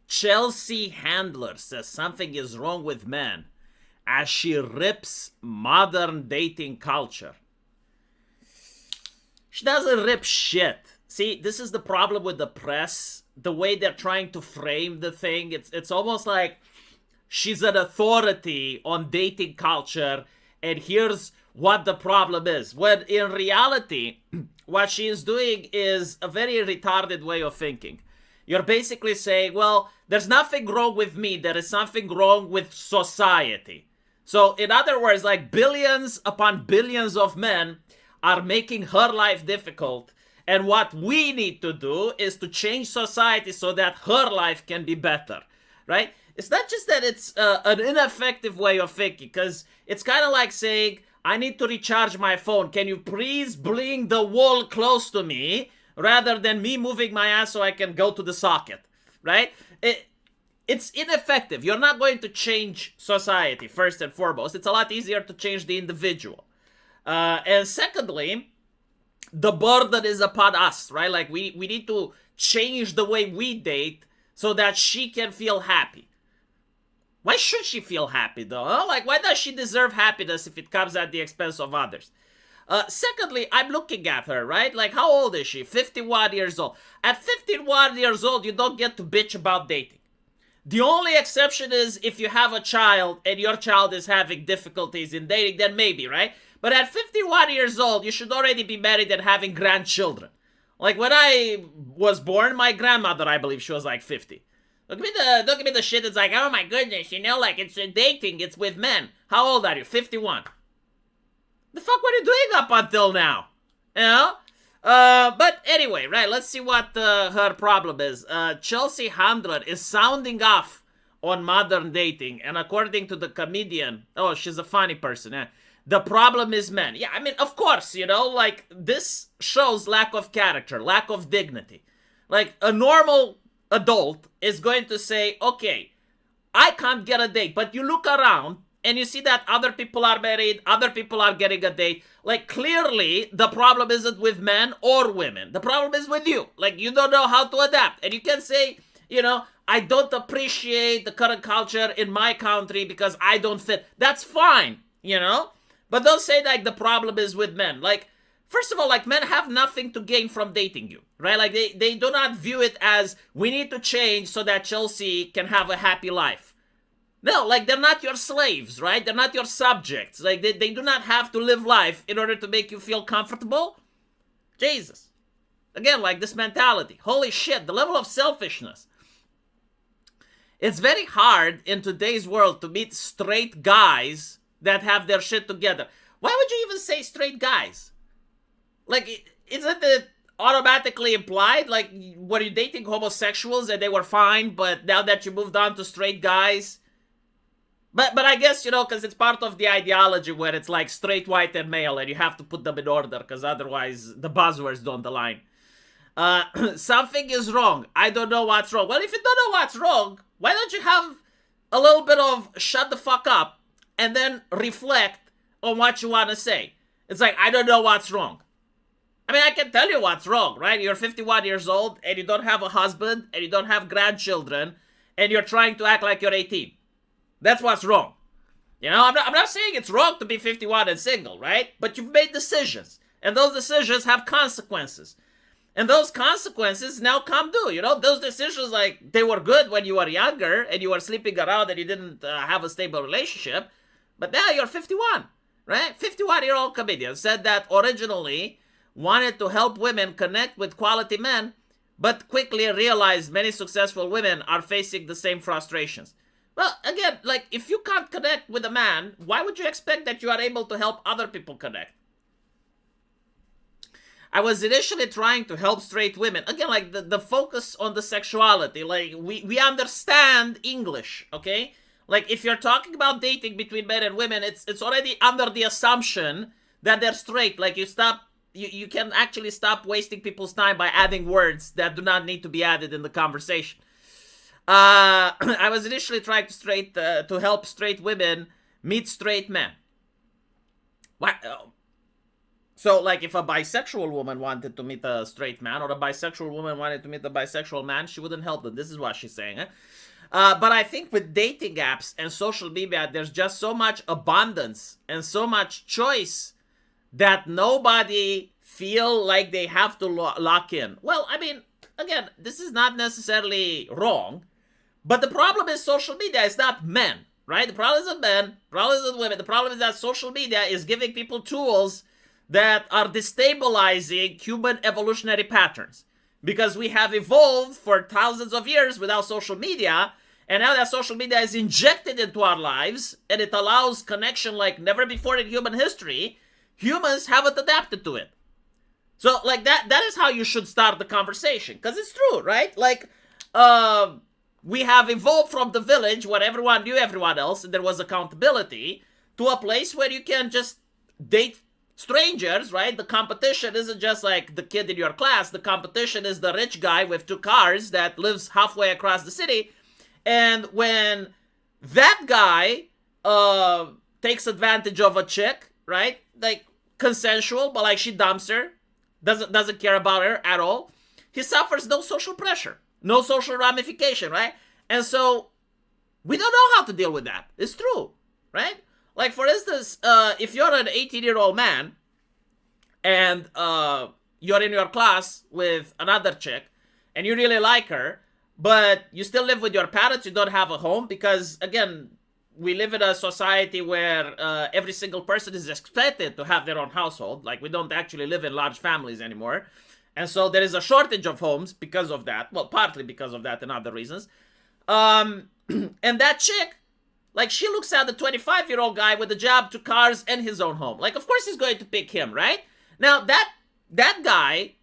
Chelsea Handler says something is wrong with men as she rips modern dating culture. She doesn't rip shit. See, this is the problem with the press. The way they're trying to frame the thing, it's almost like she's an authority on dating culture, and here's what the problem is. When in reality, what she is doing is a very retarded way of thinking. You're basically saying, well, there's nothing wrong with me. There is something wrong with society. So, in other words, like billions upon billions of men are making her life difficult. And what we need to do is to change society so that her life can be better, right? It's not just that it's an ineffective way of thinking, because it's kind of like saying, I need to recharge my phone. Can you please bring the wall close to me rather than me moving my ass so I can go to the socket, right? It's ineffective. You're not going to change society, first and foremost. It's a lot easier to change the individual. And secondly, the burden is upon us, right? Like, we need to change the way we date so that she can feel happy. Why should she feel happy, though? Huh? Like, why does she deserve happiness if it comes at the expense of others? Secondly, I'm looking at her, right? Like, how old is she? 51 years old. At 51 years old, you don't get to bitch about dating. The only exception is if you have a child and your child is having difficulties in dating, then maybe, right? But at 51 years old, you should already be married and having grandchildren. Like, when I was born, my grandmother, I believe she was like 50. Don't give me the shit that's like, oh my goodness, you know, like, it's dating, it's with men. How old are you? 51. The fuck were you doing up until now? You know? But anyway, right, let's see what her problem is. Chelsea Handler is sounding off on modern dating, and according to the comedian, oh, she's a funny person, eh? The problem is men. Yeah, I mean, of course, you know, like, this shows lack of character, lack of dignity. Like, a normal adult is going to say, okay, I can't get a date, but you look around and you see that other people are married, other people are getting a date. Like, clearly, the problem isn't with men or women. The problem is with you. Like, you don't know how to adapt. And you can say, you know, I don't appreciate the current culture in my country because I don't fit. That's fine, you know? But don't say, like, the problem is with men. Like, first of all, like, men have nothing to gain from dating you, right? Like, they do not view it as, we need to change so that Chelsea can have a happy life. No, like, they're not your slaves, right? They're not your subjects. Like, they do not have to live life in order to make you feel comfortable. Jesus. Again, like, this mentality. Holy shit, the level of selfishness. It's very hard in today's world to meet straight guys that have their shit together. Why would you even say straight guys? Like, isn't it automatically implied? Like, were you dating homosexuals and they were fine, but now that you moved on to straight guys? But I guess, you know, because it's part of the ideology where it's like straight, white, and male, and you have to put them in order, because otherwise the buzzwords don't align. Something is wrong. I don't know what's wrong. Well, if you don't know what's wrong, why don't you have a little bit of shut the fuck up and then reflect on what you want to say? It's like, I don't know what's wrong. I mean, I can tell you what's wrong, right? You're 51 years old, and you don't have a husband, and you don't have grandchildren, and you're trying to act like you're 18. That's what's wrong. You know, I'm not saying it's wrong to be 51 and single, right? But you've made decisions, and those decisions have consequences. And those consequences now come due, you know? Those decisions, like, they were good when you were younger, and you were sleeping around, and you didn't have a stable relationship. But now you're 51, right? 51-year-old comedian said that originally wanted to help women connect with quality men, but quickly realized many successful women are facing the same frustrations. Well, again, like, if you can't connect with a man, why would you expect that you are able to help other people connect? I was initially trying to help straight women. Again, like, the focus on the sexuality. Like, we understand English, okay? Like, if you're talking about dating between men and women, it's already under the assumption that they're straight. Like, you can actually stop wasting people's time by adding words that do not need to be added in the conversation. I was initially trying to help straight women meet straight men. What? So, like, if a bisexual woman wanted to meet a straight man, or a bisexual woman wanted to meet a bisexual man, she wouldn't help them. This is what she's saying. But I think with dating apps and social media, there's just so much abundance and so much choice that nobody feel like they have to lock in. Well, I mean, again, this is not necessarily wrong, but the problem is social media. It's not men, right? The problem isn't men. The problem isn't women. The problem is that social media is giving people tools that are destabilizing human evolutionary patterns, because we have evolved for thousands of years without social media, and now that social media is injected into our lives and it allows connection like never before in human history, humans haven't adapted to it. So, like, that is how you should start the conversation, because it's true, right? Like, we have evolved from the village where everyone knew everyone else and there was accountability, to a place where you can just date strangers, right? The competition isn't just like the kid in your class. The competition is the rich guy with 2 cars that lives halfway across the city. And when that guy takes advantage of a chick, right? Like, consensual, but like she dumps her, doesn't care about her at all, he suffers no social pressure, no social ramification, right? And so we don't know how to deal with that. It's true, right? Like, for instance, if you're an 18-year-old man and you're in your class with another chick and you really like her, but you still live with your parents, you don't have a home, because, again, we live in a society where every single person is expected to have their own household. Like, we don't actually live in large families anymore. And so there is a shortage of homes because of that. Well, partly because of that and other reasons. And that chick, like, she looks at the 25-year-old guy with a job, 2 cars, and his own home. Like, of course he's going to pick him, right? Now, that guy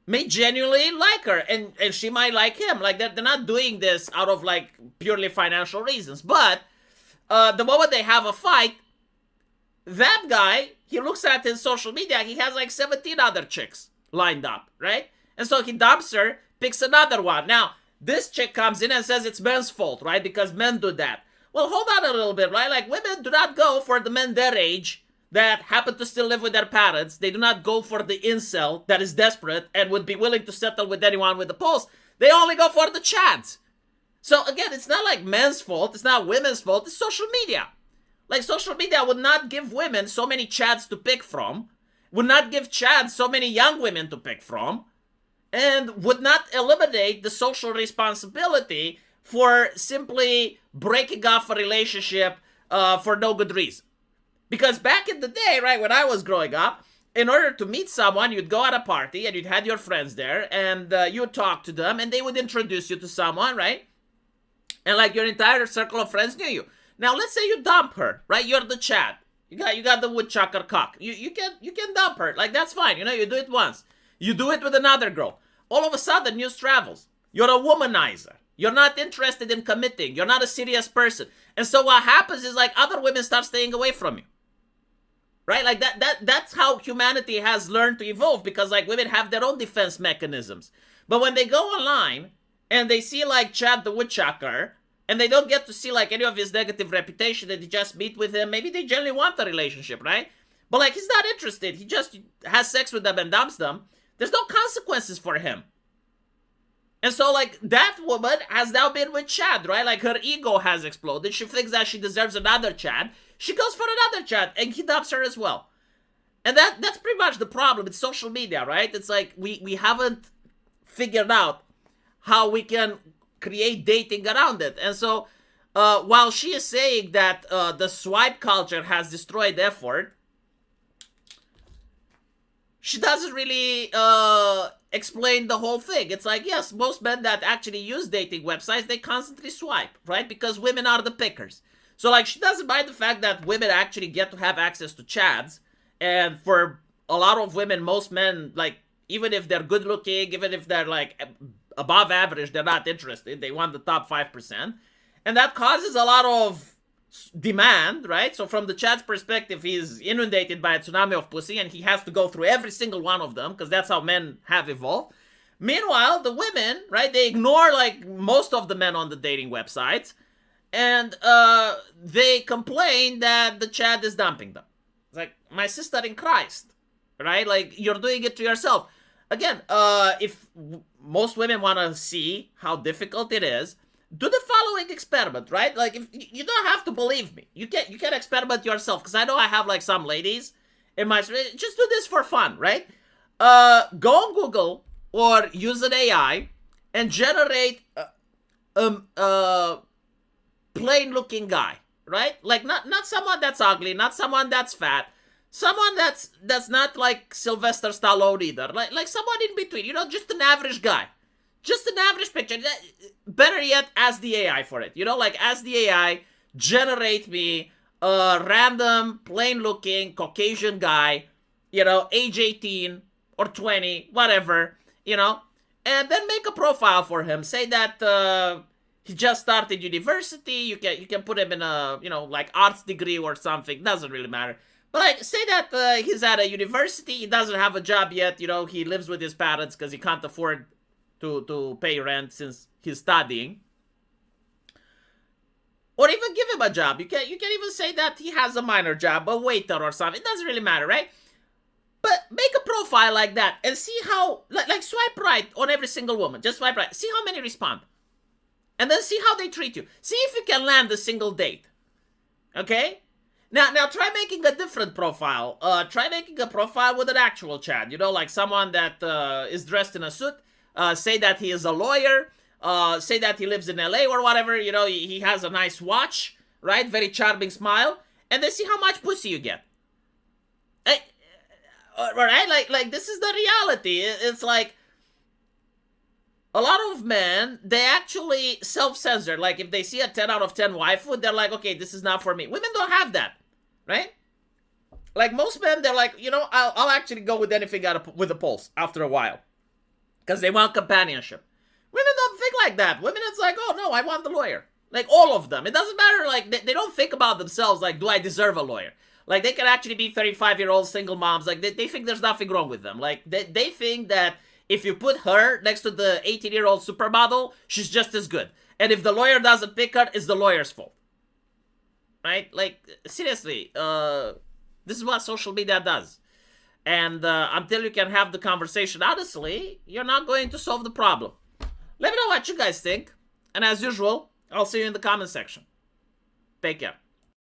may genuinely like her, and she might like him. Like, they're not doing this out of, like, purely financial reasons. But the moment they have a fight, that guy, he looks at his social media, he has like 17 other chicks lined up, right? And so he dumps her, picks another one. Now, this chick comes in and says it's men's fault, right? Because men do that. Well, hold on a little bit, right? Like, women do not go for the men their age that happen to still live with their parents. They do not go for the incel that is desperate and would be willing to settle with anyone with a pulse. They only go for the chads. So, again, it's not like men's fault. It's not women's fault. It's social media. Like, social media would not give women so many chads to pick from, would not give chads so many young women to pick from, and would not eliminate the social responsibility for simply breaking off a relationship for no good reason. Because back in the day, right, when I was growing up, in order to meet someone, you'd go at a party and you'd have your friends there, and you'd talk to them, and they would introduce you to someone, right? And like, your entire circle of friends knew you. Now, let's say you dump her, right? You're the Chad. You got the woodchucker cock. You can dump her. Like, that's fine. You know, you do it once. You do it with another girl. All of a sudden, news travels. You're a womanizer. You're not interested in committing. You're not a serious person. And so what happens is, like, other women start staying away from you. Right? Like, that's how humanity has learned to evolve, because, like, women have their own defense mechanisms. But when they go online and they see, like, Chad the woodchucker, and they don't get to see, like, any of his negative reputation, that they just meet with him, maybe they generally want a relationship, right? But, like, he's not interested. He just has sex with them and dumps them. There's no consequences for him. And so, like, that woman has now been with Chad, right? Like, her ego has exploded. She thinks that she deserves another Chad. She goes for another Chad, and he dumps her as well. And that's pretty much the problem. It's social media, right? It's like, we haven't figured out how we can create dating around it. And so, while she is saying that the swipe culture has destroyed effort, she doesn't really explain the whole thing. It's like, yes, most men that actually use dating websites, they constantly swipe, right? Because women are the pickers. So, like, she doesn't mind the fact that women actually get to have access to chads. And for a lot of women, most men, like, even if they're good looking, even if they're, like, above average, they're not interested. They want the top 5%. And that causes a lot of demand, right? So from the chat's perspective, he's inundated by a tsunami of pussy, and he has to go through every single one of them, because that's how men have evolved. Meanwhile, the women, right, they ignore, like, most of the men on the dating websites, and they complain that the chat is dumping them. It's like, my sister in Christ, right? Like, you're doing it to yourself. Again, if most women want to see how difficult it is, do the following experiment, right? Like, if you don't have to believe me, you can experiment yourself, because I know I have like some ladies in my, just do this for fun, right? Go on Google or use an AI and generate plain looking guy, right? Like, not someone that's ugly, not someone that's fat, someone that's not like Sylvester Stallone either, like someone in between, you know, just an average guy. Just an average picture. Better yet, ask the AI for it. You know, like, ask the AI, generate me a random, plain-looking Caucasian guy, you know, age 18 or 20, whatever, you know, and then make a profile for him. Say that he just started university. You can put him in a, you know, like, arts degree or something. Doesn't really matter. But, like, say that he's at a university. He doesn't have a job yet. You know, he lives with his parents because he can't afford to pay rent since he's studying. Or even give him a job. You can even say that he has a minor job, a waiter or something. It doesn't really matter, right? But make a profile like that and see how, like swipe right on every single woman. Just swipe right. See how many respond. And then see how they treat you. See if you can land a single date. Okay? Now try making a different profile. Try making a profile with an actual Chad. You know, like someone that is dressed in a suit. Say that he is a lawyer. Say that he lives in LA or whatever. You know, he has a nice watch, right? Very charming smile. And then see how much pussy you get. Right? Like this is the reality. It's like a lot of men, they actually self-censor. Like, if they see a 10 out of 10 waifu, they're like, okay, this is not for me. Women don't have that, right? Like, most men, they're like, you know, I'll actually go with anything with a pulse after a while. Because they want companionship. Women don't think like that. Women, it's like, oh, no, I want the lawyer. Like, all of them. It doesn't matter, like, they don't think about themselves, like, do I deserve a lawyer? Like, they can actually be 35-year-old single moms. Like, they think there's nothing wrong with them. Like, they think that if you put her next to the 18-year-old supermodel, she's just as good. And if the lawyer doesn't pick her, it's the lawyer's fault. Right? Like, seriously, this is what social media does. And until you can have the conversation honestly, you're not going to solve the problem. Let me know what you guys think. And as usual, I'll see you in the comment section. Take care.